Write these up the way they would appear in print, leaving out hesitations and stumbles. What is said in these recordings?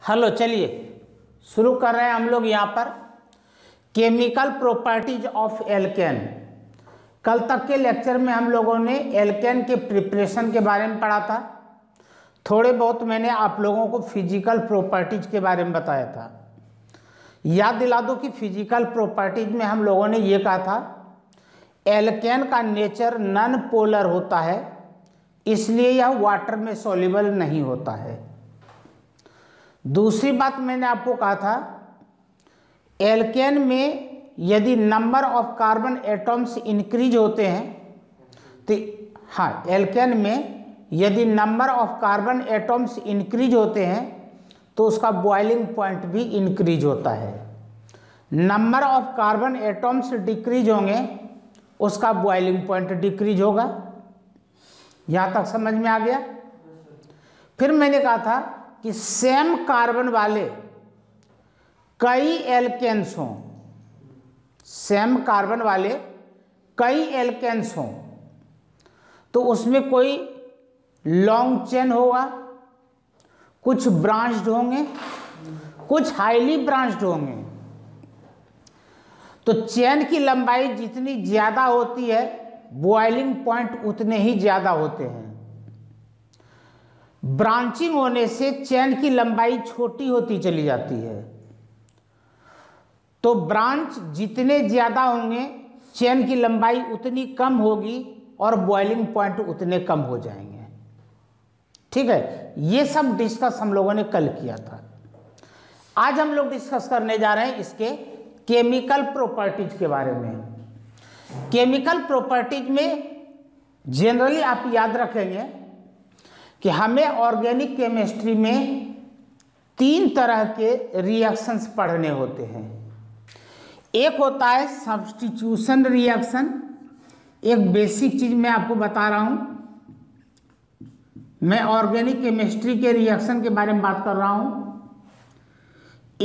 Hello, चलिए शुरू कर रहे हैं हम लोग यहाँ पर केमिकल प्रॉपर्टीज ऑफ एल्केन। कल तक के लेक्चर में हम लोगों ने एल्केन के प्रिपरेशन के बारे में पढ़ा था। थोड़े बहुत मैंने आप लोगों को फिजिकल प्रॉपर्टीज के बारे में बताया था। याद दिला दो कि फिजिकल प्रॉपर्टीज में हम लोगों ने ये कहा था एल्केन का नेचर नॉन पोलर होता है, इसलिए यह वाटर में सॉल्युबल नहीं होता है। दूसरी बात मैंने आपको कहा था एल्केन में यदि number of carbon atoms increase होते हैं तो एल्केन में यदि number of carbon atoms increase होते हैं तो उसका बॉइलिंग पॉइंट भी इंक्रीज होता है। Number of carbon atoms decrease होंगे, उसका बॉइलिंग पॉइंट डिक्रीज होगा। यहाँ तक समझ में आ गया। फिर मैंने कहा था कि सेम कार्बन वाले कई एल्केन्स हों, सेम कार्बन वाले कई एल्केन्स हों तो उसमें कोई लॉन्ग चेन होगा, कुछ ब्रांच्ड होंगे, कुछ हाईली ब्रांच्ड होंगे। तो चेन की लंबाई जितनी ज़्यादा होती है बॉइलिंग पॉइंट उतने ही ज़्यादा होते हैं। ब्रांचिंग होने से चेन की लंबाई छोटी होती चली जाती है। तो ब्रांच जितने ज़्यादा होंगे चेन की लंबाई उतनी कम होगी और बॉइलिंग पॉइंट उतने कम हो जाएंगे। ठीक है, ये सब डिस्कस हम लोगों ने कल किया था। आज हम लोग डिस्कस करने जा रहे हैं इसके केमिकल प्रॉपर्टीज के बारे में। केमिकल प्रॉपर्टीज में जनरली आप याद रखेंगे कि हमें ऑर्गेनिक केमिस्ट्री में 3 तरह के रिएक्शंस पढ़ने होते हैं। एक होता है सब्स्टिट्यूशन रिएक्शन, एक बेसिक चीज मैं आपको बता रहा हूं। मैं ऑर्गेनिक केमिस्ट्री के रिएक्शन के बारे में बात कर रहा हूं।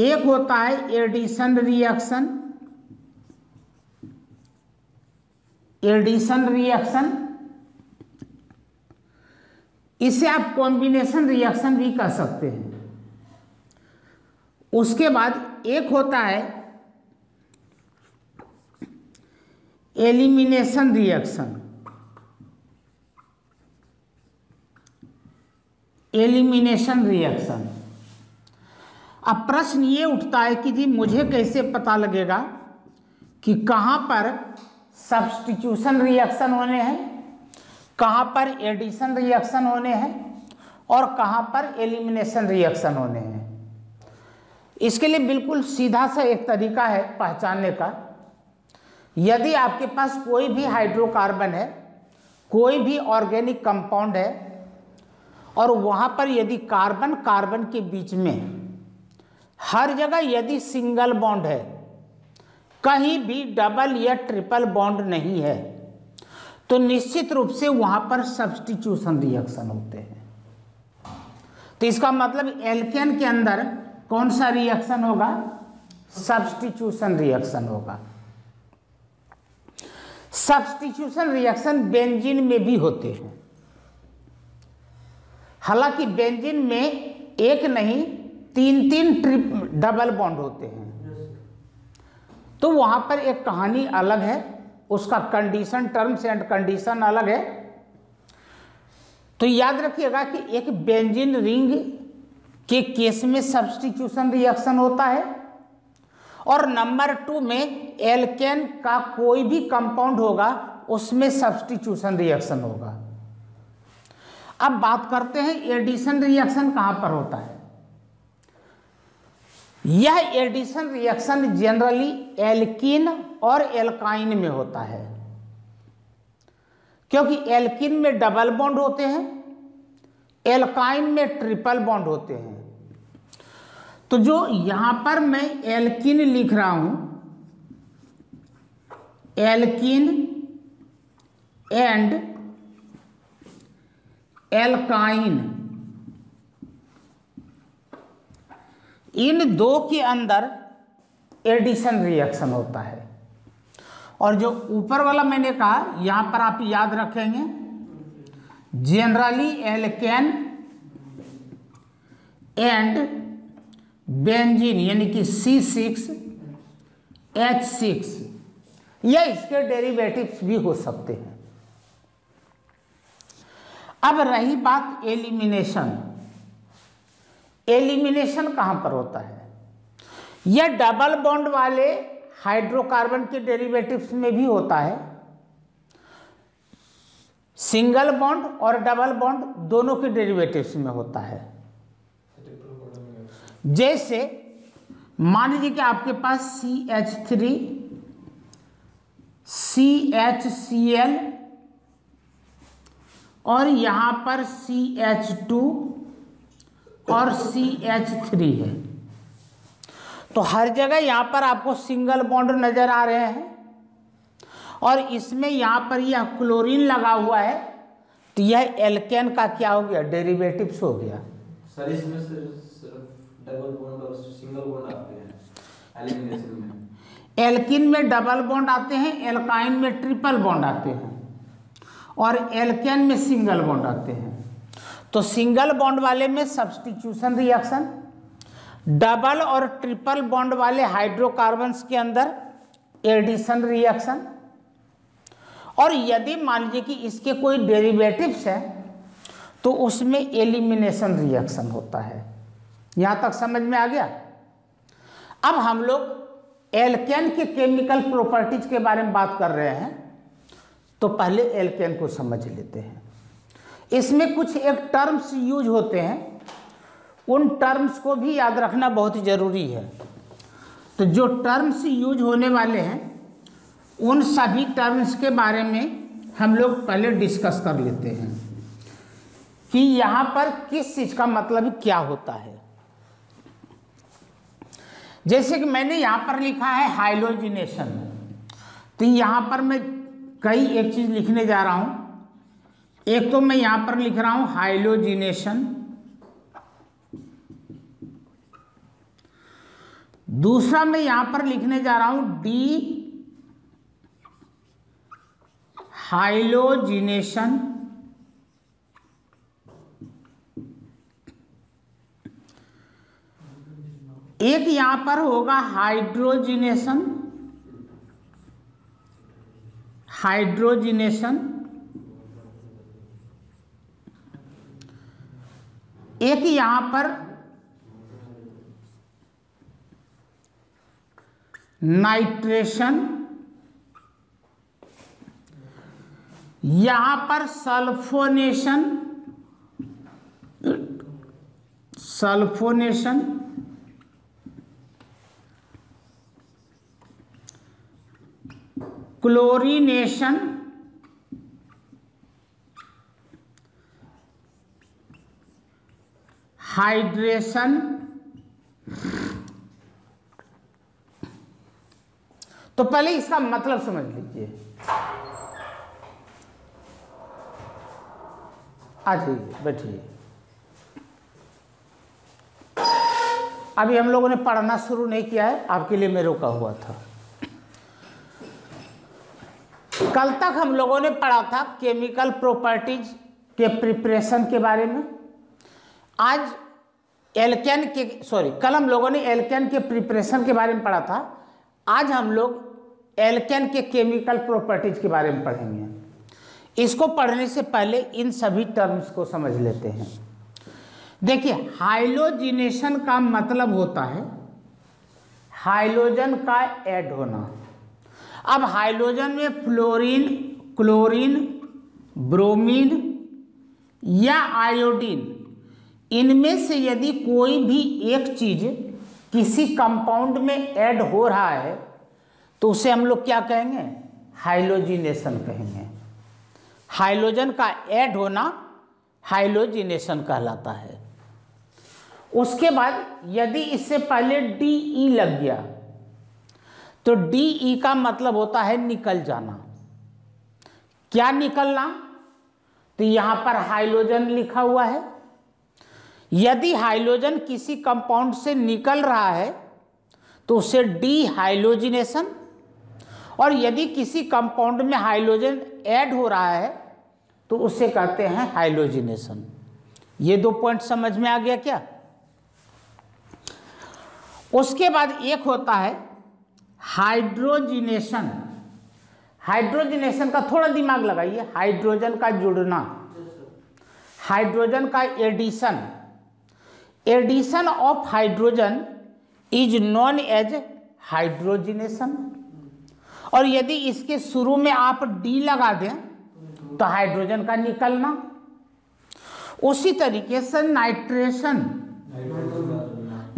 एक होता है एडिशन रिएक्शन, एडिशन रिएक्शन, इसे आप कॉम्बिनेशन रिएक्शन भी कह सकते हैं। उसके बाद एक होता है एलिमिनेशन रिएक्शन, एलिमिनेशन रिएक्शन। अब प्रश्न ये उठता है कि जी मुझे कैसे पता लगेगा कि कहाँ पर सब्स्टिट्यूशन रिएक्शन होने हैं, कहाँ पर एडिशन रिएक्शन होने हैं और कहाँ पर एलिमिनेशन रिएक्शन होने हैं। इसके लिए बिल्कुल सीधा सा एक तरीका है पहचानने का। यदि आपके पास कोई भी हाइड्रोकार्बन है, कोई भी ऑर्गेनिक कंपाउंड है और वहाँ पर यदि कार्बन कार्बन के बीच में हर जगह यदि सिंगल बॉन्ड है, कहीं भी डबल या ट्रिपल बॉन्ड नहीं है, तो निश्चित रूप से वहां पर सब्स्टिट्यूशन रिएक्शन होते हैं। तो इसका मतलब एल्केन के अंदर कौन सा रिएक्शन होगा? सब्स्टिट्यूशन रिएक्शन होगा। सब्स्टिट्यूशन रिएक्शन बेंजीन में भी होते हैं। हालांकि बेंजीन में एक नहीं 3 डबल बॉन्ड होते हैं, तो वहां पर एक कहानी अलग है, उसका कंडीशन, टर्म्स एंड कंडीशन अलग है। तो याद रखिएगा कि एक बेंजीन रिंग के केस में सब्स्टिट्यूशन रिएक्शन होता है और नंबर 2 में एल्केन का कोई भी कंपाउंड होगा उसमें सब्स्टिट्यूशन रिएक्शन होगा। अब बात करते हैं एडिशन रिएक्शन कहां पर होता है। यह एडिशन रिएक्शन जनरली एल्कीन और एल्काइन में होता है, क्योंकि एल्कीन में डबल बॉन्ड होते हैं, एल्काइन में ट्रिपल बॉन्ड होते हैं। तो जो यहां पर मैं एल्कीन लिख रहा हूं, एल्कीन एंड एल्काइन, इन दो के अंदर एडिशन रिएक्शन होता है। और जो ऊपर वाला मैंने कहा यहां पर आप याद रखेंगे जनरली एल्केन एंड बेंजीन यानी कि C6H6 या इसके डेरिवेटिव्स भी हो सकते हैं। अब रही बात एलिमिनेशन। एलिमिनेशन कहां पर होता है? यह डबल बॉन्ड वाले हाइड्रोकार्बन के डेरिवेटिव्स में भी होता है। सिंगल बॉन्ड और डबल बॉन्ड दोनों के डेरिवेटिव्स में होता है। जैसे मान लीजिए कि आपके पास CH3 CHCl और यहां पर CH2 और CH3 है, तो हर जगह यहां पर आपको सिंगल बॉन्ड नजर आ रहे हैं और इसमें यहां पर यह क्लोरीन लगा हुआ है, तो यह एल्केन का क्या हो गया? डेरिवेटिव्स हो गया। सर इसमें सिर्फ डबल बॉन्ड और सिंगल बॉन्ड आते हैं एलिमिनेशन में। एल्किन में डबल बॉन्ड आते हैं, एल्काइन में ट्रिपल बॉन्ड आते हैं और एल्केन में सिंगल बॉन्ड आते हैं। तो सिंगल बॉन्ड वाले में सब्स्टिट्यूशन रिएक्शन, डबल और ट्रिपल बॉन्ड वाले हाइड्रोकार्बन्स के अंदर एडिशन रिएक्शन, और यदि मान लीजिए कि इसके कोई डेरिवेटिव्स हैं तो उसमें एलिमिनेशन रिएक्शन होता है। यहां तक समझ में आ गया? अब हम लोग एल्केन के केमिकल प्रॉपर्टीज के बारे में बात कर रहे हैं, तो पहले एल्केन को समझ लेते हैं। इसमें कुछ एक टर्म्स यूज होते हैं, उन टर्म्स को भी याद रखना बहुत जरूरी है। तो जो टर्म्स यूज होने वाले हैं उन सभी टर्म्स के बारे में हम लोग पहले डिस्कस कर लेते हैं कि यहाँ पर किस चीज़ का मतलब क्या होता है। जैसे कि मैंने यहाँ पर लिखा है हाइलोजिनेशन, तो यहाँ पर मैं कई एक चीज़ लिखने जा रहा हूँ। एक तो मैं यहाँ पर लिख रहा हूँ हाइलोजिनेशन, दूसरा मैं यहाँ पर लिखने जा रहा हूँ डी हाइलोजिनेशन, एक यहां पर होगा हाइड्रोजिनेशन, हाइड्रोजिनेशन, एक यहां पर नाइट्रेशन, यहां पर सल्फोनेशन, सल्फोनेशन, क्लोरीनेशन, हाइड्रेशन। तो पहले इसका मतलब समझ लीजिए। आ जाइए, बैठिए। अभी हम लोगों ने पढ़ना शुरू नहीं किया है, आपके लिए मैं रोका हुआ था। कल तक हम लोगों ने पढ़ा था केमिकल प्रॉपर्टीज के प्रिपरेशन के बारे में। आज एल्केन के कल हम लोगों ने एल्केन के प्रिपरेशन के बारे में पढ़ा था। आज हम लोग एल्केन के केमिकल प्रॉपर्टीज के बारे में पढ़ेंगे। इसको पढ़ने से पहले इन सभी टर्म्स को समझ लेते हैं। देखिए, हाइलोजिनेशन का मतलब होता है हाइड्रोजन का ऐड होना। अब हाइड्रोजन में फ्लोरीन, क्लोरीन, ब्रोमीन या आयोडीन, इनमें से यदि कोई भी एक चीज किसी कंपाउंड में ऐड हो रहा है तो उसे हम लोग क्या कहेंगे? हाइलोजिनेशन कहेंगे। हाइड्रोजन का ऐड होना हाइलोजिनेशन कहलाता है। उसके बाद यदि इससे पहले डी लग गया तो डी का मतलब होता है निकल जाना। क्या निकलना? तो यहां पर हाइड्रोजन लिखा हुआ है। यदि हाइड्रोजन किसी कंपाउंड से निकल रहा है तो उसे डी हाइलोजिनेशन, और यदि किसी कंपाउंड में हाइड्रोजन ऐड हो रहा है तो उसे कहते हैं हाइलोजिनेशन। ये 2 पॉइंट समझ में आ गया क्या? उसके बाद एक होता है हाइड्रोजिनेशन। हाइड्रोजिनेशन का थोड़ा दिमाग लगाइए, हाइड्रोजन का जुड़ना, हाइड्रोजन का addition. Addition of hydrogen is known as hydrogenation. और यदि इसके शुरू में आप डी लगा दें तो हाइड्रोजन का निकलना। उसी तरीके से नाइट्रेशन,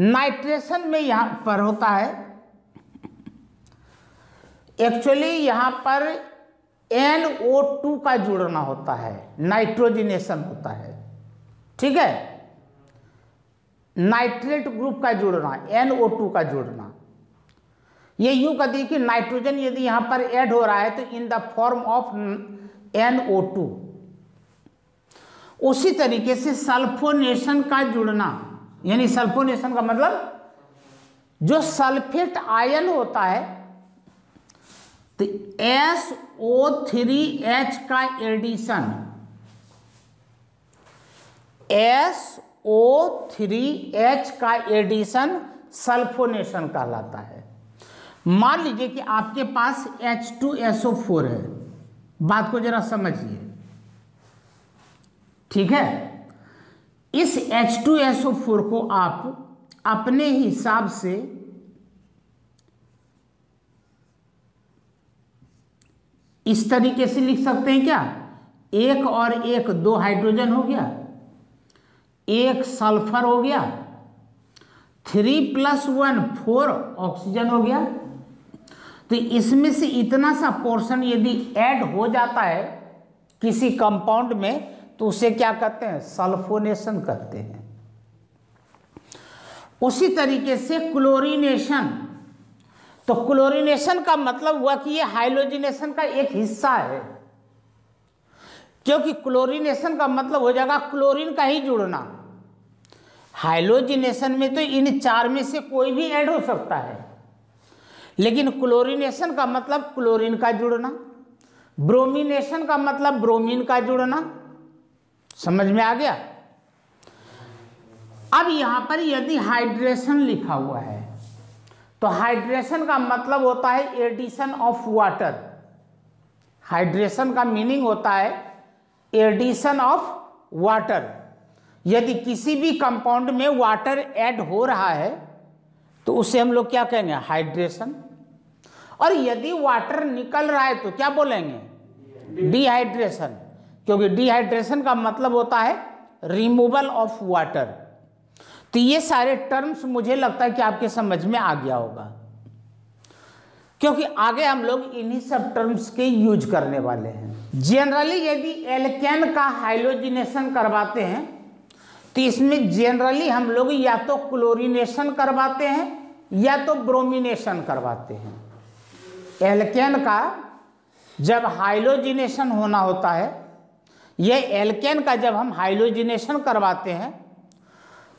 नाइट्रेशन में यहां पर होता है एक्चुअली यहां पर NO2 का जुड़ना होता है, नाइट्रोजिनेशन होता है, ठीक है, नाइट्रेट ग्रुप का जुड़ना, NO2 का जुड़ना। ये यूं कहती है कि नाइट्रोजन यदि यहां पर ऐड हो रहा है तो in the form of NO2। उसी तरीके से सल्फोनेशन का जुड़ना, यानी सल्फोनेशन का मतलब जो सल्फेट आयन होता है तो SO3H का एडिशन, SO3H का एडिशन सल्फोनेशन कहलाता है। मान लीजिए कि आपके पास H2SO4 है, बात को जरा समझिए, ठीक है। इस H2SO4 को आप अपने हिसाब से इस तरीके से लिख सकते हैं क्या, एक और एक, दो हाइड्रोजन हो गया, एक सल्फर हो गया, 3 + 1 4 ऑक्सीजन हो गया। तो इसमें से इतना सा पोर्शन यदि ऐड हो जाता है किसी कंपाउंड में तो उसे क्या कहते हैं, सल्फोनेशन कहते हैं। उसी तरीके से क्लोरीनेशन, तो क्लोरीनेशन का मतलब हुआ कि ये हाइलोजिनेशन का एक हिस्सा है, क्योंकि क्लोरीनेशन का मतलब हो जाएगा क्लोरीन का ही जुड़ना। हाइलोजिनेशन में तो इन चार में से कोई भी ऐड हो सकता है, लेकिन क्लोरीनेशन का मतलब क्लोरीन का जुड़ना, ब्रोमिनेशन का मतलब ब्रोमीन का जुड़ना। समझ में आ गया। अब यहां पर यदि हाइड्रेशन लिखा हुआ है तो हाइड्रेशन का मतलब होता है एडिशन ऑफ वाटर। हाइड्रेशन का मीनिंग होता है एडिशन ऑफ वाटर। यदि किसी भी कंपाउंड में वाटर ऐड हो रहा है तो उसे हम लोग क्या कहेंगे, हाइड्रेशन। और यदि वाटर निकल रहा है तो क्या बोलेंगे, डिहाइड्रेशन, क्योंकि डिहाइड्रेशन का मतलब होता है रिमूवल ऑफ वाटर। तो ये सारे टर्म्स मुझे लगता है कि आपके समझ में आ गया होगा, क्योंकि आगे हम लोग इन्हीं सब टर्म्स के यूज करने वाले हैं। जनरली यदि एल्केन का हाइलोजिनेशन करवाते हैं तो इसमें जनरली हम लोग या तो क्लोरीनेशन करवाते हैं या तो ब्रोमिनेशन करवाते हैं। एल्केन का जब हाइलोजिनेशन होना होता है, यह एल्केन का जब हम हाइलोजिनेशन करवाते हैं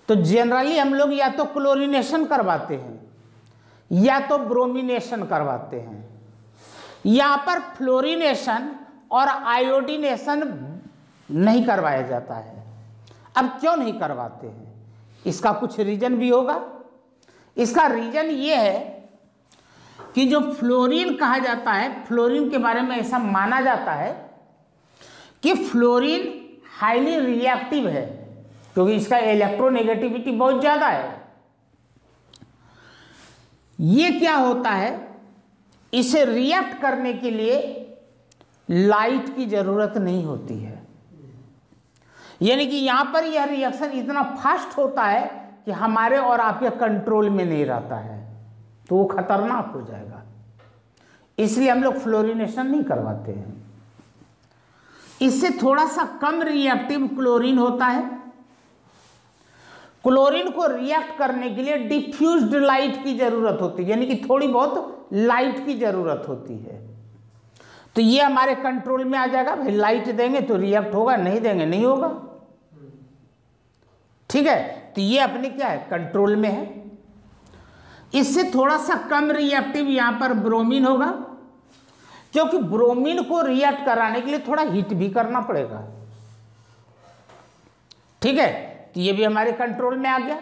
तो जनरली हम लोग या तो क्लोरीनेशन करवाते हैं या तो ब्रोमिनेशन करवाते हैं। यहाँ पर फ्लोरीनेशन और आयोडीनेशन नहीं करवाया जाता है। अब क्यों नहीं करवाते हैं, इसका कुछ रीजन भी होगा। इसका रीजन ये है कि जो फ्लोरीन कहा जाता है, फ्लोरीन के बारे में ऐसा माना जाता है कि फ्लोरीन हाईली रिएक्टिव है, क्योंकि इसका इलेक्ट्रोनेगेटिविटी बहुत ज़्यादा है। ये क्या होता है, इसे रिएक्ट करने के लिए लाइट की ज़रूरत नहीं होती है। यानी कि यहाँ पर यह रिएक्शन इतना फास्ट होता है कि हमारे और आपके कंट्रोल में नहीं रहता है, तो वो खतरनाक हो जाएगा। इसलिए हम लोग फ्लोरीनेशन नहीं करवाते हैं। इससे थोड़ा सा कम रिएक्टिव क्लोरीन होता है। क्लोरीन को रिएक्ट करने के लिए डिफ्यूज्ड लाइट की जरूरत होती है, यानी कि थोड़ी बहुत लाइट की जरूरत होती है। तो ये हमारे कंट्रोल में आ जाएगा। भाई लाइट देंगे तो रिएक्ट होगा, नहीं देंगे नहीं होगा, ठीक है। तो ये अपने क्या है, कंट्रोल में है। इससे थोड़ा सा कम रिएक्टिव यहां पर ब्रोमीन होगा, क्योंकि ब्रोमीन को रिएक्ट कराने के लिए थोड़ा हीट भी करना पड़ेगा, ठीक है। तो ये भी हमारे कंट्रोल में आ गया।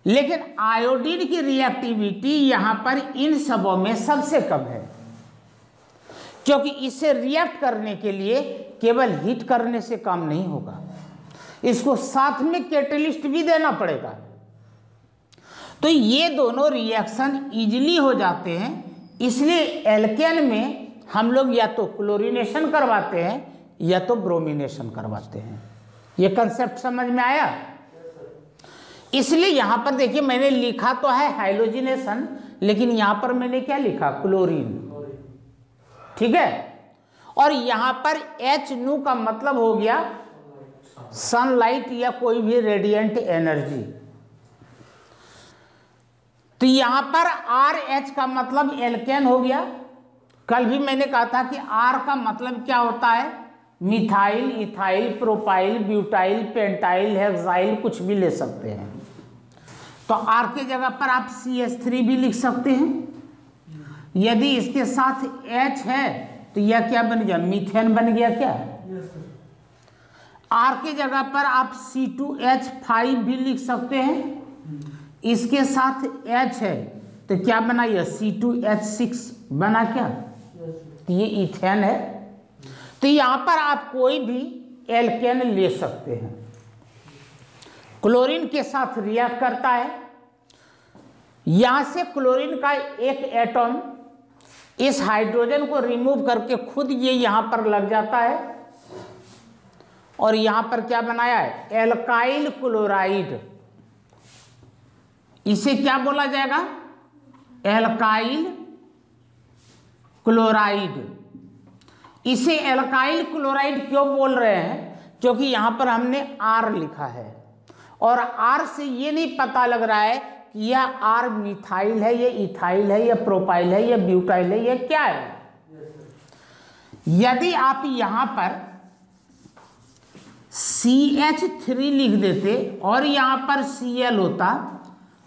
लेकिन आयोडीन की रिएक्टिविटी यहाँ पर इन सबों में सबसे कम है, क्योंकि इसे रिएक्ट करने के लिए केवल हीट करने से काम नहीं होगा, इसको साथ में कैटेलिस्ट भी देना पड़ेगा। तो ये दोनों रिएक्शन इजीली हो जाते हैं, इसलिए एल्केन में हम लोग या तो क्लोरीनेशन करवाते हैं या तो ब्रोमिनेशन करवाते हैं। ये कंसेप्ट समझ में आया? इसलिए यहां पर देखिए मैंने लिखा तो है हाइड्रोजनेशन, लेकिन यहां पर मैंने क्या लिखा? क्लोरीन। ठीक है, और यहां पर H नू का मतलब हो गया सनलाइट या कोई भी रेडिएंट एनर्जी। तो यहां पर RH का मतलब एल्केन हो गया। कल भी मैंने कहा था कि R का मतलब क्या होता है? Methyl, ethyl, propyl, butyl, pentyl, hexyl, कुछ भी ले सकते हैं। तो R के जगह पर आप CH3 भी लिख सकते हैं। यदि इसके साथ H है तो यह क्या बन गया? मीथेन बन गया क्या? R के जगह पर आप C2H5 भी लिख सकते हैं। इसके साथ H है तो क्या बना? यह C2H6 बना क्या? तो ये इथेन है। तो यहां पर आप कोई भी एल्केन ले सकते हैं, क्लोरीन के साथ रिएक्ट करता है। यहां से क्लोरीन का एक एटम इस हाइड्रोजन को रिमूव करके खुद ये यहां पर लग जाता है और यहां पर क्या बनाया है? Alkyl chloride. इसे क्या बोला जाएगा? Alkyl chloride. इसे एल्काइल क्लोराइड क्यों बोल रहे हैं? क्योंकि यहां पर हमने R लिखा है और R से ये नहीं पता लग रहा है कि यह R मिथाइल है, यह इथाइल है, यह प्रोपाइल है, यह ब्यूटाइल है, यह क्या है। यदि आप यहां पर CH3 लिख देते और यहां पर Cl होता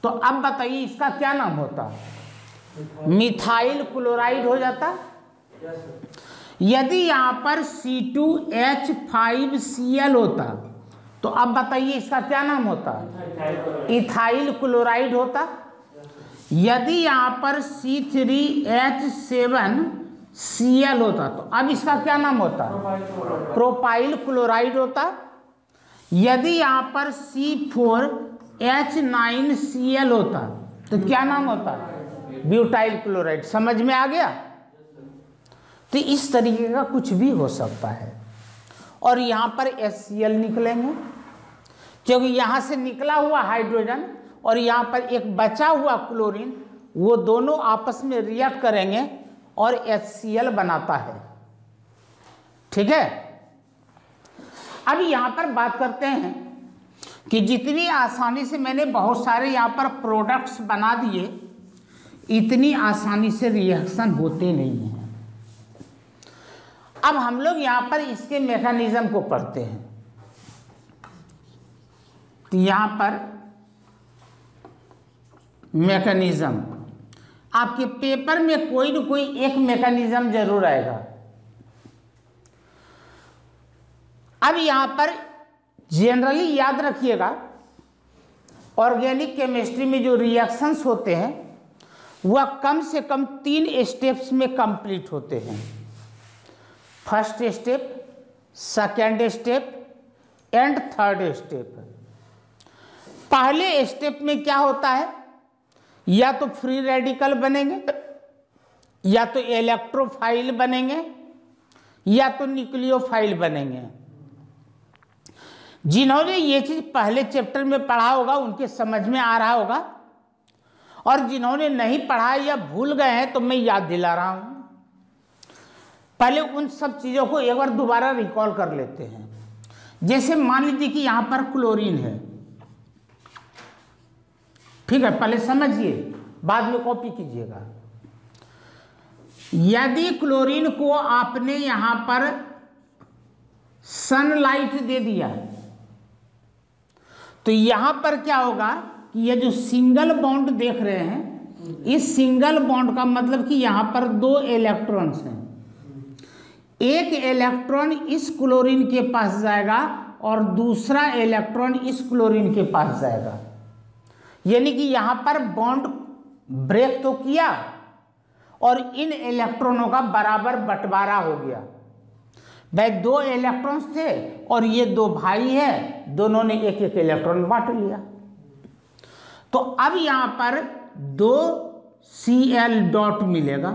तो अब बताइए इसका क्या नाम होता? मिथाइल क्लोराइड हो जाता। यदि यहां पर C2H5Cl होता तो अब बताइए इसका क्या नाम होता? इथाइल क्लोराइड होता। यदि यहां पर C3H7Cl होता तो अब इसका क्या नाम होता? प्रोपाइल क्लोराइड होता। यदि यहां पर C4H9Cl होता तो क्या नाम होता? Butyl chloride. समझ में आ गया? तो इस तरीके का कुछ भी हो सकता है। और यहां पर HCl निकलेंगे, क्योंकि यहां से निकला हुआ हाइड्रोजन और यहां पर एक बचा हुआ क्लोरीन, वो दोनों आपस में रिएक्ट करेंगे और HCl बनाता है। ठीक है, अब यहां पर बात करते हैं कि जितनी आसानी से मैंने बहुत सारे यहां पर प्रोडक्ट्स बना दिए, इतनी आसानी से रिएक्शन होते नहीं हैं। अब हम लोग यहां पर इसके मैकेनिज्म को पढ़ते हैं। तो यहां पर मैकेनिज्म, आपके पेपर में कोई न कोई एक मैकेनिज्म जरूर आएगा। अब यहां पर जनरली याद रखिएगा, ऑर्गेनिक केमिस्ट्री में जो रिएक्शंस होते हैं वह कम से कम 3 स्टेप्स में कंप्लीट होते हैं। First step, second step and third step. पहले स्टेप में क्या होता है? या तो फ्री रेडिकल बनेंगे, या तो इलेक्ट्रोफाइल बनेंगे, या तो न्यूक्लियोफाइल बनेंगे। जिन्होंने ये चीज पहले चैप्टर में पढ़ा होगा उनके समझ में आ रहा होगा, और जिन्होंने नहीं पढ़ा या भूल गए हैं तो मैं याद दिला रहा हूं। पहले उन सब चीजों को एक बार दोबारा रिकॉल कर लेते हैं। जैसे मान लीजिए कि यहां पर क्लोरीन है, ठीक है, पहले समझिए बाद में कॉपी कीजिएगा। यदि क्लोरीन को आपने यहां पर सनलाइट दे दिया तो यहां पर क्या होगा कि ये जो सिंगल बॉन्ड देख रहे हैं, इस सिंगल बॉन्ड का मतलब कि यहां पर 2 इलेक्ट्रॉन्स हैं। एक इलेक्ट्रॉन इस क्लोरीन के पास जाएगा और दूसरा इलेक्ट्रॉन इस क्लोरीन के पास जाएगा। यानी कि यहां पर बॉन्ड ब्रेक तो किया और इन इलेक्ट्रॉनों का बराबर बंटवारा हो गया। भाई 2 इलेक्ट्रॉन्स थे और ये 2 भाई हैं, दोनों ने एक एक इलेक्ट्रॉन बांट लिया। तो अब यहां पर 2 Cl डॉट मिलेगा।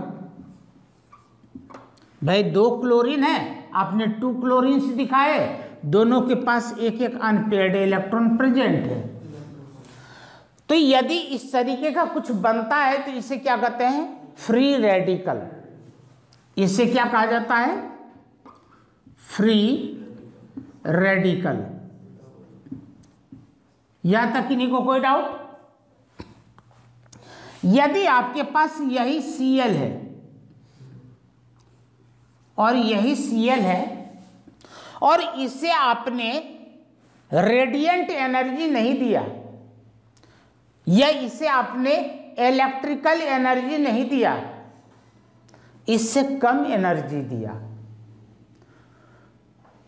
भाई 2 क्लोरीन है, आपने 2 क्लोरीन दिखाए, दोनों के पास एक एक अनपेयर्ड इलेक्ट्रॉन प्रेजेंट है। तो यदि इस तरीके का कुछ बनता है तो इसे क्या कहते हैं? Free radical. इसे क्या कहा जाता है? Free radical. यहां तक किन्हीं को कोई डाउट? यदि आपके पास यही Cl है और यही Cl है और इसे आपने रेडिएंट एनर्जी नहीं दिया या इसे आपने इलेक्ट्रिकल एनर्जी नहीं दिया, इससे कम एनर्जी दिया।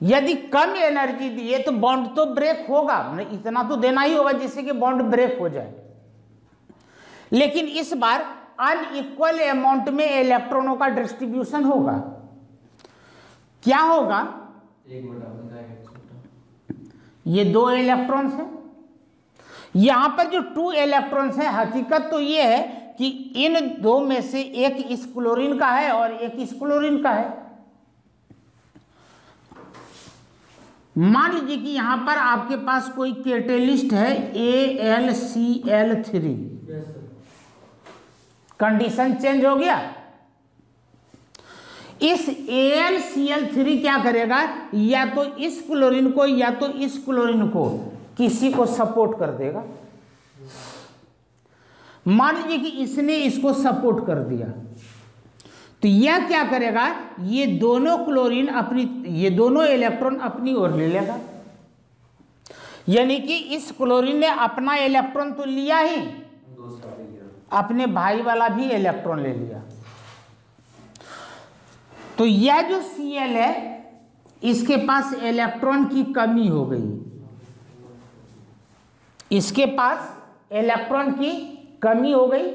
यदि कम एनर्जी दिए तो बॉन्ड तो ब्रेक होगा, इतना तो देना ही होगा जिससे कि बॉन्ड ब्रेक हो जाए। लेकिन इस बार अनइक्वल अमाउंट में इलेक्ट्रॉनों का डिस्ट्रीब्यूशन होगा। क्या होगा? ये 2 इलेक्ट्रॉन्स हैं, यहां पर जो 2 इलेक्ट्रॉन्स हैं, हकीकत तो ये है कि इन 2 में से एक इस क्लोरीन का है और एक इस क्लोरीन का है। मान लीजिए कि यहां पर आपके पास कोई कैटेलिस्ट है AlCl3, कंडीशन चेंज हो गया। इस AlCl3 क्या करेगा? या तो इस क्लोरीन को या तो इस क्लोरीन को किसी को सपोर्ट कर देगा। मान लीजिए कि इसने इसको सपोर्ट कर दिया तो यह क्या करेगा? ये दोनों क्लोरीन ये दोनों इलेक्ट्रॉन अपनी ओर ले लेगा। यानी कि इस क्लोरीन ने अपना इलेक्ट्रॉन तो लिया ही, अपने भाई वाला भी इलेक्ट्रॉन ले लिया। तो यह जो Cl है इसके पास इलेक्ट्रॉन की कमी हो गई, इसके पास इलेक्ट्रॉन की कमी हो गई,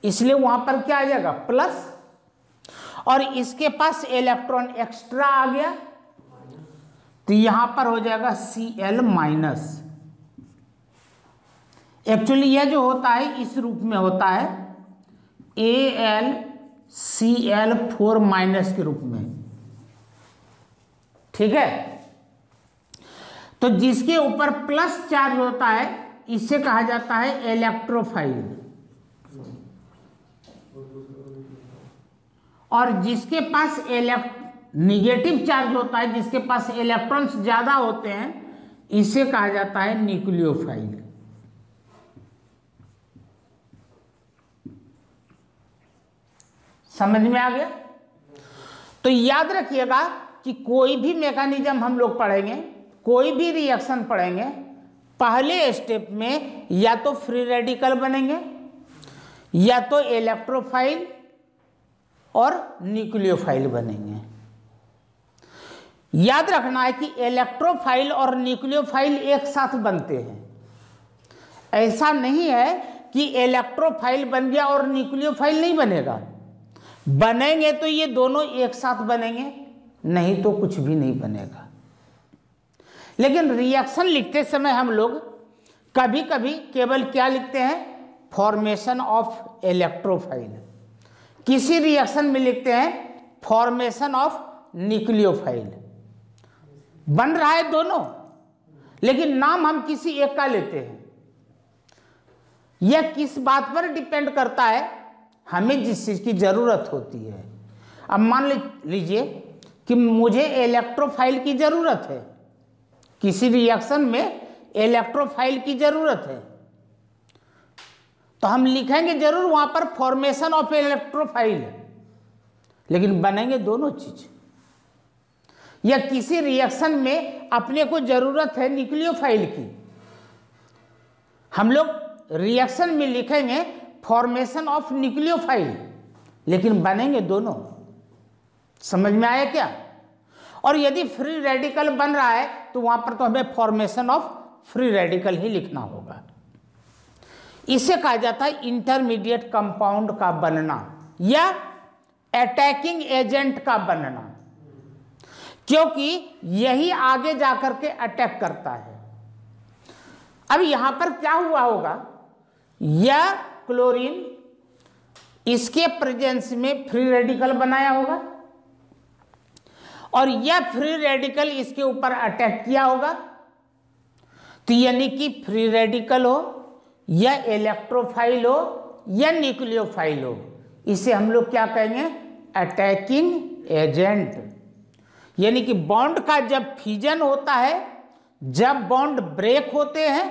इसलिए वहां पर क्या आ जाएगा? प्लस। और इसके पास इलेक्ट्रॉन एक्स्ट्रा आ गया तो यहां पर हो जाएगा Cl माइनस। एक्चुअली यह जो होता है इस रूप में होता है AlCl4 माइनस के रूप में, ठीक है। तो जिसके ऊपर प्लस चार्ज होता है इसे कहा जाता है इलेक्ट्रोफाइल, और जिसके पास निगेटिव चार्ज होता है, जिसके पास इलेक्ट्रॉन्स ज्यादा होते हैं, इसे कहा जाता है न्यूक्लियोफाइल। समझ में आ गया? तो याद रखिएगा कि कोई भी मैकेनिज्म हम लोग पढ़ेंगे, कोई भी रिएक्शन पढ़ेंगे, पहले स्टेप में या तो फ्री रेडिकल बनेंगे या तो इलेक्ट्रोफाइल और न्यूक्लियोफाइल बनेंगे। याद रखना है कि इलेक्ट्रोफाइल और न्यूक्लियोफाइल एक साथ बनते हैं। ऐसा नहीं है कि इलेक्ट्रोफाइल बन गया और न्यूक्लियोफाइल नहीं बनेगा। बनेंगे तो ये दोनों एक साथ बनेंगे, नहीं तो कुछ भी नहीं बनेगा। लेकिन रिएक्शन लिखते समय हम लोग कभी कभी केवल क्या लिखते हैं? Formation of electrophile. किसी रिएक्शन में लिखते हैं फॉर्मेशन ऑफ न्यूक्लियोफाइल। बन रहा है दोनों, लेकिन नाम हम किसी एक का लेते हैं। यह किस बात पर डिपेंड करता है? हमें जिस चीज की जरूरत होती है। अब मान लीजिए कि मुझे इलेक्ट्रोफाइल की जरूरत है, किसी रिएक्शन में इलेक्ट्रोफाइल की जरूरत है, तो हम लिखेंगे जरूर वहां पर फॉर्मेशन ऑफ इलेक्ट्रोफाइल, लेकिन बनेंगे दोनों चीज। या किसी रिएक्शन में अपने को जरूरत है न्यूक्लियोफाइल की, हम लोग रिएक्शन में लिखेंगे फॉर्मेशन ऑफ न्यूक्लियोफाइल, लेकिन बनेंगे दोनों। समझ में आया क्या? और यदि फ्री रेडिकल बन रहा है तो वहां पर तो हमें फॉर्मेशन ऑफ फ्री रेडिकल ही लिखना होगा। इसे कहा जाता है इंटरमीडिएट कंपाउंड का बनना या अटैकिंग एजेंट का बनना, क्योंकि यही आगे जाकर के अटैक करता है। अब यहां पर क्या हुआ होगा, यह क्लोरीन इसके प्रेजेंस में फ्री रेडिकल बनाया होगा और यह फ्री रेडिकल इसके ऊपर अटैक किया होगा, तो यानी कि फ्री रेडिकल हो या इलेक्ट्रोफाइल हो या न्यूक्लियोफाइल हो, इसे हम लोग क्या कहेंगे, अटैकिंग एजेंट। यानी कि बॉन्ड का जब फ्यूजन होता है, जब बॉन्ड ब्रेक होते हैं,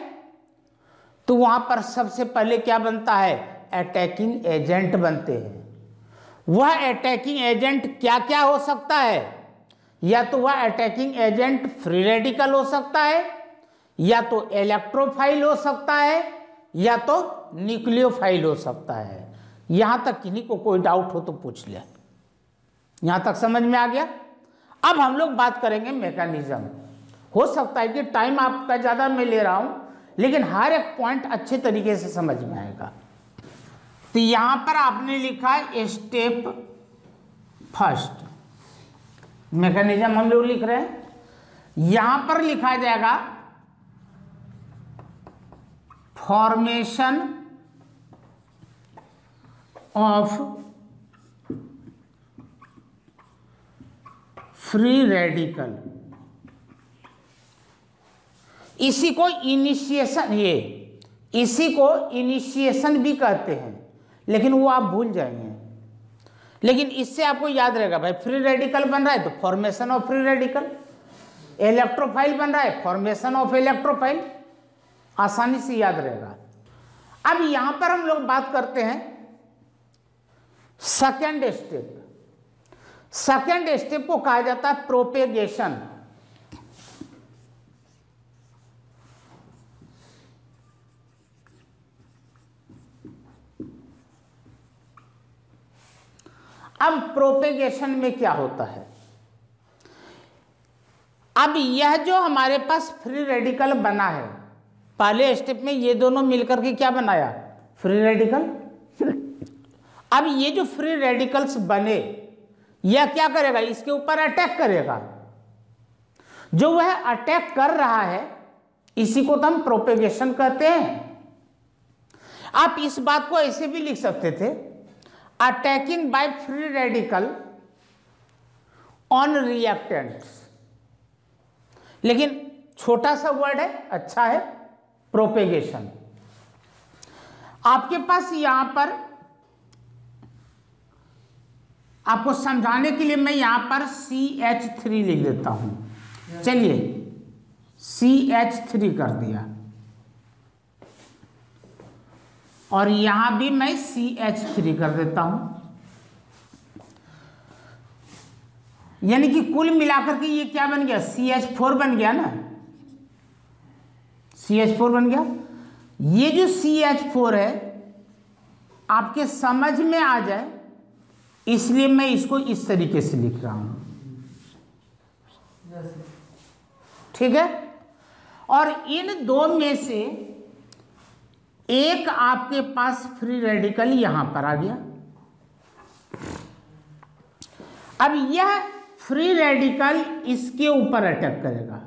तो वहां पर सबसे पहले क्या बनता है, अटैकिंग एजेंट बनते हैं। वह अटैकिंग एजेंट क्या क्या हो सकता है, या तो वह अटैकिंग एजेंट फ्री रेडिकल हो सकता है, या तो इलेक्ट्रोफाइल हो सकता है, या तो न्यूक्लियोफाइल हो सकता है। यहां तक किन्हीं को कोई डाउट हो तो पूछ ले। यहां तक समझ में आ गया। अब हम लोग बात करेंगे मैकेनिज्म। हो सकता है कि टाइम आपका ज्यादा मैं ले रहा हूं, लेकिन हर एक पॉइंट अच्छे तरीके से समझ में आएगा। तो यहां पर आपने लिखा है स्टेप फर्स्ट, मैकेनिज्म हम लोग लिख रहे हैं। यहां पर लिखा जाएगा फॉर्मेशन ऑफ फ्री रेडिकल, इसी को इनिशिएशन, इसी को इनिशिएशन भी कहते हैं, लेकिन वो आप भूल जाएंगे। लेकिन इससे आपको याद रहेगा, भाई फ्री रेडिकल बन रहा है तो formation of free radical, electrophile बन रहा है फॉर्मेशन ऑफ इलेक्ट्रोफाइल, आसानी से याद रहेगा। अब यहां पर हम लोग बात करते हैं सेकेंड स्टेप। सेकेंड स्टेप को कहा जाता है प्रोपेगेशन। अब प्रोपेगेशन में क्या होता है, अब यह जो हमारे पास फ्री रेडिकल बना है, पहले स्टेप में ये दोनों मिलकर के क्या बनाया, फ्री रेडिकल। अब ये जो फ्री रेडिकल्स बने, यह क्या करेगा, इसके ऊपर अटैक करेगा। जो वह अटैक कर रहा है, इसी को तो हम प्रोपेगेशन कहते हैं। आप इस बात को ऐसे भी लिख सकते थे, attacking by free radical on reactants, लेकिन छोटा सा वर्ड है, अच्छा है, प्रोपेगेशन। आपके पास यहां पर आपको समझाने के लिए मैं यहां पर CH3 लिख देता हूं। चलिए CH3 कर दिया, और यहां भी मैं CH3 कर देता हूं। यानी कि कुल मिलाकर के ये क्या बन गया, CH4 बन गया ना, CH4 बन गया। ये जो CH4 है आपके समझ में आ जाए, इसलिए मैं इसको इस तरीके से लिख रहा हूं, ठीक है। और इन दो में से एक आपके पास फ्री रेडिकल यहां पर आ गया। अब यह फ्री रेडिकल इसके ऊपर अटैक करेगा,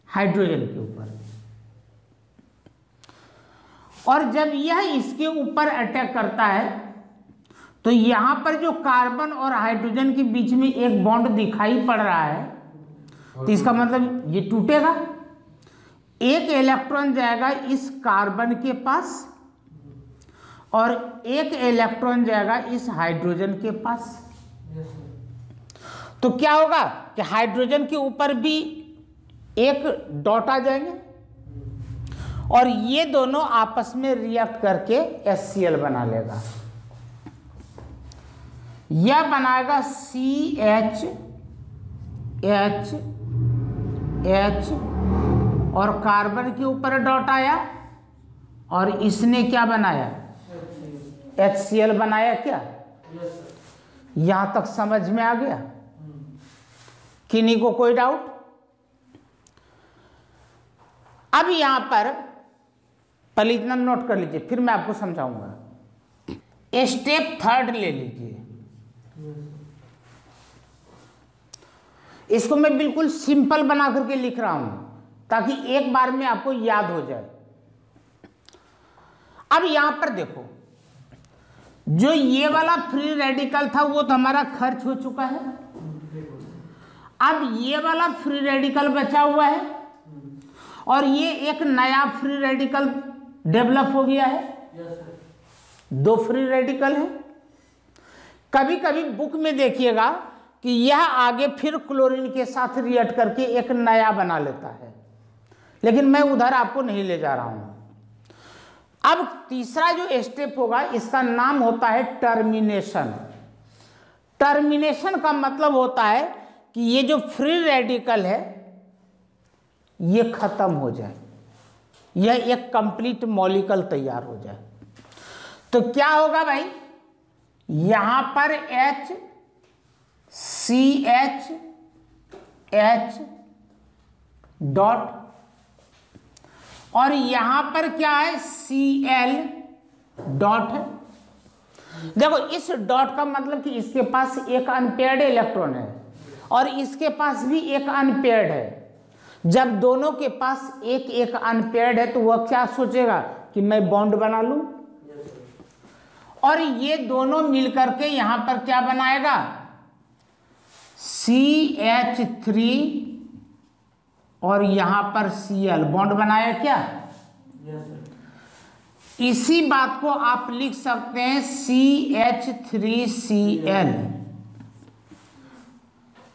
हाइड्रोजन के ऊपर, और जब यह इसके ऊपर अटैक करता है तो यहां पर जो कार्बन और हाइड्रोजन के बीच में एक बॉन्ड दिखाई पड़ रहा है, तो इसका मतलब ये टूटेगा। एक इलेक्ट्रॉन जाएगा इस कार्बन के पास और एक इलेक्ट्रॉन जाएगा इस हाइड्रोजन के पास। तो क्या होगा कि हाइड्रोजन के ऊपर भी एक डॉट आ जाएंगे और ये दोनों आपस में रिएक्ट करके HCl बना लेगा। यह बनाएगा CH H H और कार्बन के ऊपर डॉट आया और इसने क्या बनाया, HCl बनाया। क्या यहां तक समझ में आ गया? किन्हीं को कोई डाउट? अब यहां पर पहले इतना नोट कर लीजिए, फिर मैं आपको समझाऊंगा। स्टेप थर्ड ले लीजिए, इसको मैं बिल्कुल सिंपल बना करके लिख रहा हूं ताकि एक बार में आपको याद हो जाए। अब यहां पर देखो, जो ये वाला फ्री रेडिकल था वो तो हमारा खर्च हो चुका है। अब ये वाला फ्री रेडिकल बचा हुआ है और ये एक नया फ्री रेडिकल डेवलप हो गया है। दो फ्री रेडिकल है। कभी कभी बुक में देखिएगा कि यह आगे फिर क्लोरीन के साथ रिएक्ट करके एक नया बना लेता है, लेकिन मैं उधर आपको नहीं ले जा रहा हूं। अब तीसरा जो स्टेप होगा इसका नाम होता है टर्मिनेशन। टर्मिनेशन का मतलब होता है कि ये जो फ्री रेडिकल है ये खत्म हो जाए, यह एक कंप्लीट मॉलिक्यूल तैयार हो जाए। तो क्या होगा भाई, यहां पर HCH डॉट और यहां पर क्या है Cl डॉट है। देखो इस डॉट का मतलब कि इसके पास एक अनपेयर्ड इलेक्ट्रॉन है और इसके पास भी एक अनपेयर्ड है। जब दोनों के पास एक एक अनपेयर्ड है तो वह क्या सोचेगा कि मैं बॉन्ड बना लूं, और ये दोनों मिलकर के यहां पर क्या बनाएगा CH3 और यहां पर Cl बॉन्ड बनाया क्या। इसी बात को आप लिख सकते हैं CH3Cl।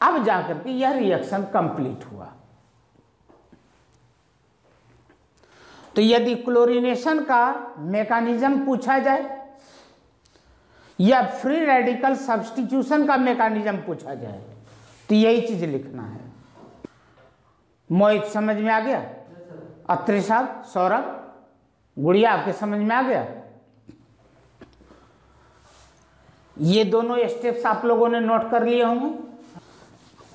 अब जाकर के यह रिएक्शन कंप्लीट हुआ। तो यदि क्लोरीनेशन का मैकेनिज्म पूछा जाए या फ्री रेडिकल सब्स्टिट्यूशन का मैकेनिज्म पूछा जाए तो यही चीज लिखना है। मोहित समझ में आ गया? अत्रे साहब, सौरभ, गुड़िया आपके समझ में आ गया? ये दोनों स्टेप्स आप लोगों ने नोट कर लिए होंगे।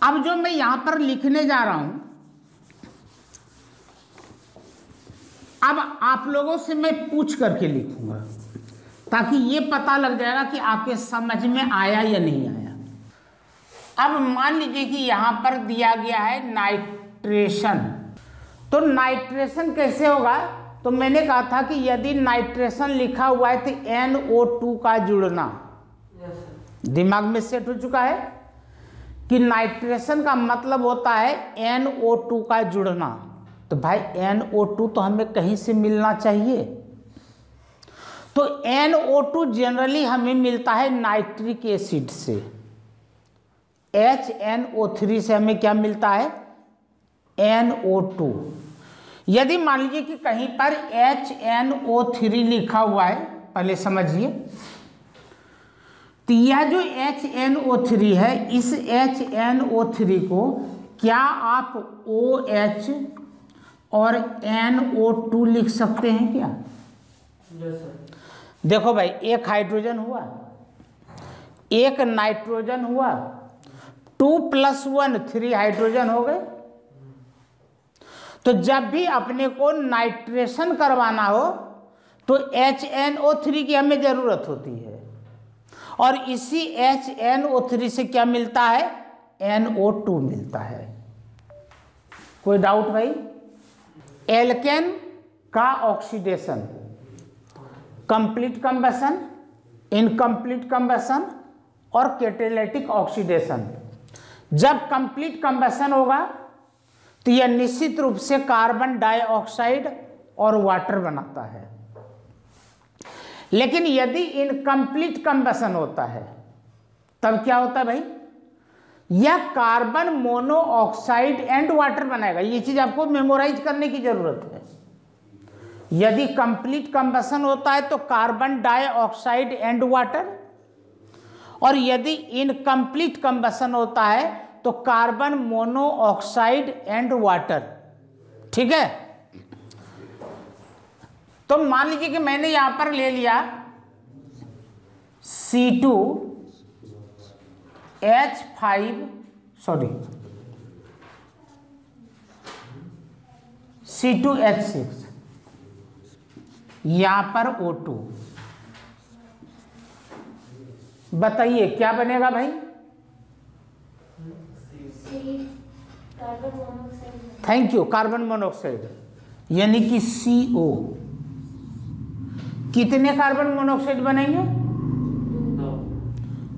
अब जो मैं यहां पर लिखने जा रहा हूं, अब आप लोगों से मैं पूछ करके लिखूंगा ताकि ये पता लग जाएगा कि आपके समझ में आया या नहीं आया। अब मान लीजिए कि यहां पर दिया गया है नाइट्रेशन। तो नाइट्रेशन कैसे होगा, तो मैंने कहा था कि यदि नाइट्रेशन लिखा हुआ है तो NO2 का जुड़ना दिमाग में सेट हो चुका है कि नाइट्रेशन का मतलब होता है NO2 का जुड़ना। तो भाई NO2 तो हमें कहीं से मिलना चाहिए, तो NO2 जनरली हमें मिलता है नाइट्रिक एसिड से। HNO3 से हमें क्या मिलता है NO2। यदि मान लीजिए कि कहीं पर HNO3 लिखा हुआ है, पहले समझिए, तो यह जो HNO3 है इस HNO3 को क्या आप OH और NO2 लिख सकते हैं क्या? देखो भाई, एक हाइड्रोजन हुआ, एक नाइट्रोजन हुआ, 2 + 1 3 हाइड्रोजन हो गए। तो जब भी अपने को नाइट्रेशन करवाना हो तो HNO3 की हमें जरूरत होती है, और इसी HNO3 से क्या मिलता है NO2 मिलता है। कोई डाउट भाई? एल्केन का oxidation, complete combustion, incomplete combustion और कैटालिटिक ऑक्सीडेशन। जब कंप्लीट कंबशन होगा तो यह निश्चित रूप से कार्बन डाइऑक्साइड और वाटर बनाता है। लेकिन यदि इनकम्प्लीट कंबशन होता है तब क्या होता है भाई, यह कार्बन मोनोऑक्साइड एंड वाटर बनाएगा। ये चीज आपको मेमोराइज करने की जरूरत है। यदि कंप्लीट कंबशन होता है तो कार्बन डाइऑक्साइड एंड वाटर, और यदि इनकम्प्लीट कंबशन होता है तो कार्बन मोनोऑक्साइड एंड वाटर। ठीक है, तो मान लीजिए कि मैंने यहां पर ले लिया C2H6, यहाँ पर O2। बताइए क्या बनेगा भाई? थैंक यू, कार्बन मोनोऑक्साइड, यानी कि CO। कितने कार्बन मोनोऑक्साइड बनेंगे?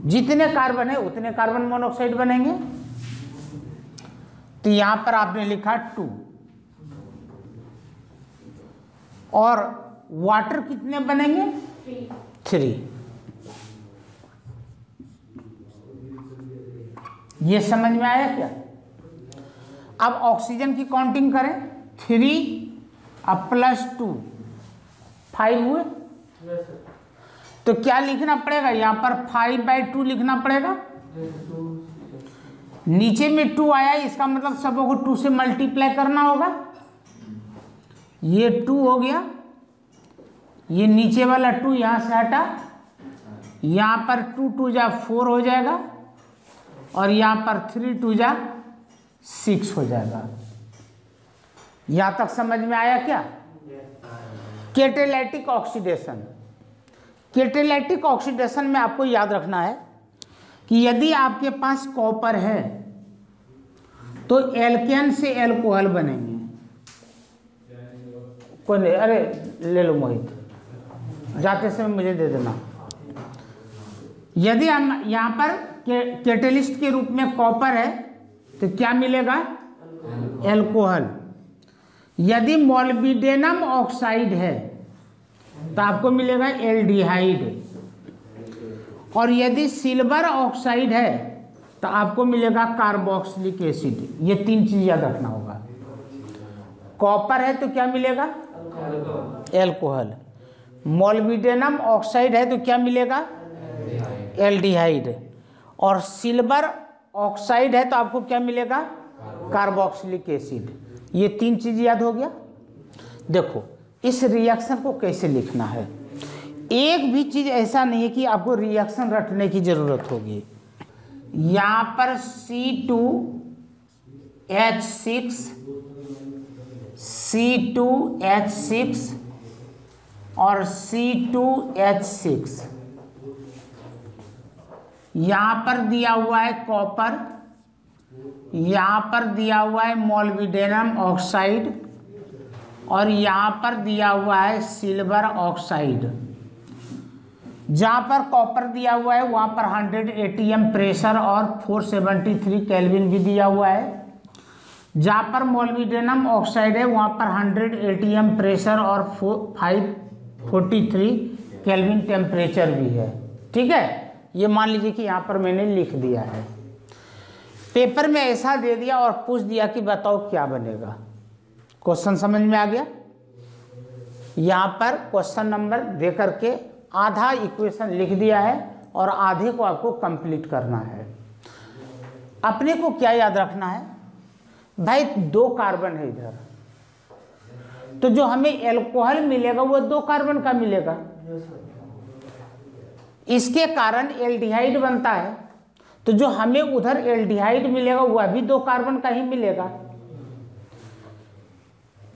जितने कार्बन है उतने कार्बन मोनोऑक्साइड बनेंगे। तो यहां पर आपने लिखा 2। और वाटर कितने बनेंगे? 3। ये समझ में आया क्या? अब ऑक्सीजन की काउंटिंग करें। 3 अब +2 5 हुए। तो क्या लिखना पड़ेगा? यहां पर 5/2 लिखना पड़ेगा। नीचे में 2 आया, इसका मतलब सबको 2 से मल्टीप्लाई करना होगा। ये 2 हो गया, ये नीचे वाला 2 यहां से हटा, यहां पर 2 2 जा 4 हो जाएगा, और यहां पर 3 2 जा 6 हो जाएगा। यहां तक समझ में आया क्या? Catalytic oxidation. कैटालिटिक ऑक्सीडेशन में आपको याद रखना है कि यदि आपके पास कॉपर है तो एल्केन से एल्कोहल बनेंगे। कोई नहीं, अरे ले लो मोहित, जाते समय मुझे दे देना। यदि हम यहाँ पर कैटलिस्ट के रूप में कॉपर है तो क्या मिलेगा? एल्कोहल। यदि मोलिब्डेनम ऑक्साइड है तो आपको मिलेगा एल्डिहाइड, और यदि सिल्वर ऑक्साइड है तो आपको मिलेगा कार्बोक्सिलिक एसिड। ये 3 चीज याद रखना होगा। कॉपर है तो क्या मिलेगा? एल्कोहल। मोलिब्डेनम ऑक्साइड है तो क्या मिलेगा? एल्डिहाइड। और सिल्वर ऑक्साइड है तो आपको क्या मिलेगा? Carboxylic acid. ये 3 चीज याद हो गया। देखो इस रिएक्शन को कैसे लिखना है। एक भी चीज ऐसा नहीं है कि आपको रिएक्शन रटने की जरूरत होगी। यहां पर C2H6 C2H6 और C2H6, यहां पर दिया हुआ है कॉपर, यहां पर दिया हुआ है मोलिब्डेनम ऑक्साइड, और यहां पर दिया हुआ है सिल्वर ऑक्साइड। जहां पर कॉपर दिया हुआ है वहां पर 100 atm प्रेशर और 473 केल्विन भी दिया हुआ है। जहां पर मोलिब्डेनम ऑक्साइड है वहां पर 100 atm प्रेशर और 543 केल्विन टेम्परेचर भी है। ठीक है, ये मान लीजिए कि यहाँ पर मैंने लिख दिया है। पेपर में ऐसा दे दिया और पूछ दिया कि बताओ क्या बनेगा। क्वेश्चन समझ में आ गया? यहाँ पर क्वेश्चन नंबर दे करके आधा इक्वेशन लिख दिया है और आधे को आपको कंप्लीट करना है। अपने को क्या याद रखना है भाई? 2 कार्बन है इधर, तो जो हमें एल्कोहल मिलेगा वो 2 कार्बन का मिलेगा। इसके कारण एल्डिहाइड बनता है, तो जो हमें उधर एल्डिहाइड मिलेगा वह भी 2 कार्बन का ही मिलेगा।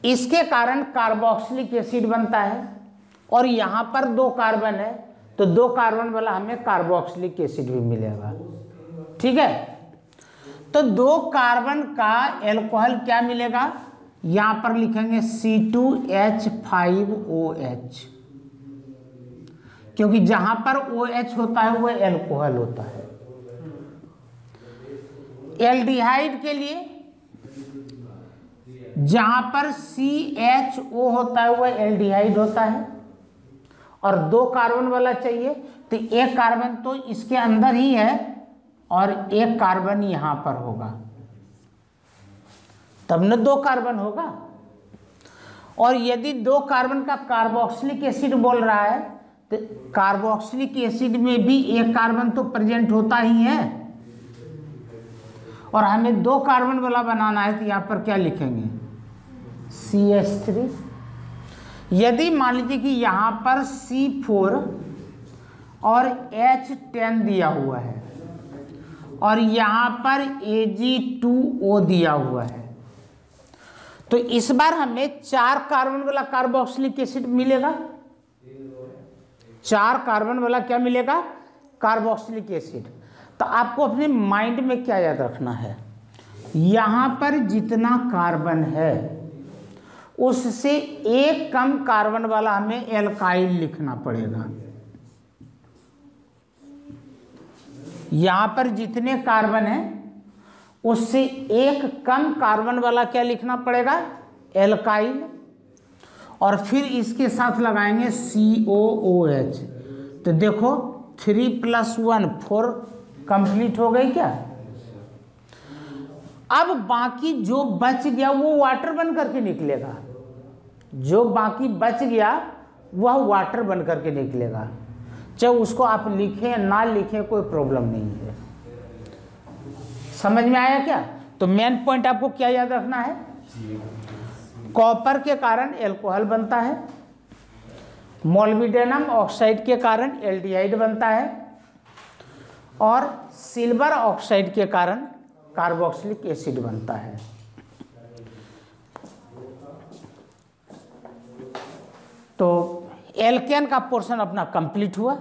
इसके कारण कार्बोक्सिलिक एसिड बनता है, और यहां पर 2 कार्बन है तो 2 कार्बन वाला हमें कार्बोक्सिलिक एसिड भी मिलेगा। ठीक है, तो 2 कार्बन का एल्कोहल क्या मिलेगा? यहां पर लिखेंगे C2H5OH, क्योंकि जहां पर OH होता है वह एल्कोहल होता है। एल्डिहाइड के लिए जहां पर CHO होता है वह एल्डिहाइड होता है, और 2 कार्बन वाला चाहिए तो 1 कार्बन तो इसके अंदर ही है और 1 कार्बन यहां पर होगा, तब न 2 कार्बन होगा। और यदि 2 कार्बन का कार्बोक्सिलिक एसिड बोल रहा है तो कार्बोक्सिलिक एसिड में भी 1 कार्बन तो प्रेजेंट होता ही है, और हमें 2 कार्बन वाला बनाना है तो यहां पर क्या लिखेंगे? CH3। यदि मान लीजिए कि यहां पर C4 और H10 दिया हुआ है और यहां पर Ag2O दिया हुआ है, तो इस बार हमें 4 कार्बन वाला कार्बोक्सिलिक एसिड मिलेगा। 4 कार्बन वाला क्या मिलेगा, कार्बोक्सिलिक एसिड। तो आपको अपने माइंड में क्या याद रखना है, यहाँ पर जितना कार्बन है उससे एक कम कार्बन वाला हमें एल्काइल लिखना पड़ेगा। यहाँ पर जितने कार्बन हैं उससे एक कम कार्बन वाला क्या लिखना पड़ेगा, एल्काइल। और फिर इसके साथ लगाएंगे COOH। तो देखो 3 + 1 4 कंप्लीट हो गई क्या। अब बाकी जो बच गया वो वाटर बन करके निकलेगा, जो बाकी बच गया वह वाटर बन करके निकलेगा। चाहे उसको आप लिखें ना लिखें कोई प्रॉब्लम नहीं है। समझ में आया क्या। तो मेन पॉइंट आपको क्या याद रखना है, कॉपर के कारण एल्कोहल बनता है, मोलिब्डेनम ऑक्साइड के कारण एल्डिहाइड बनता है, और सिल्वर ऑक्साइड के कारण कार्बोक्सिलिक एसिड बनता है। तो एल्केन का पोर्शन अपना कंप्लीट हुआ।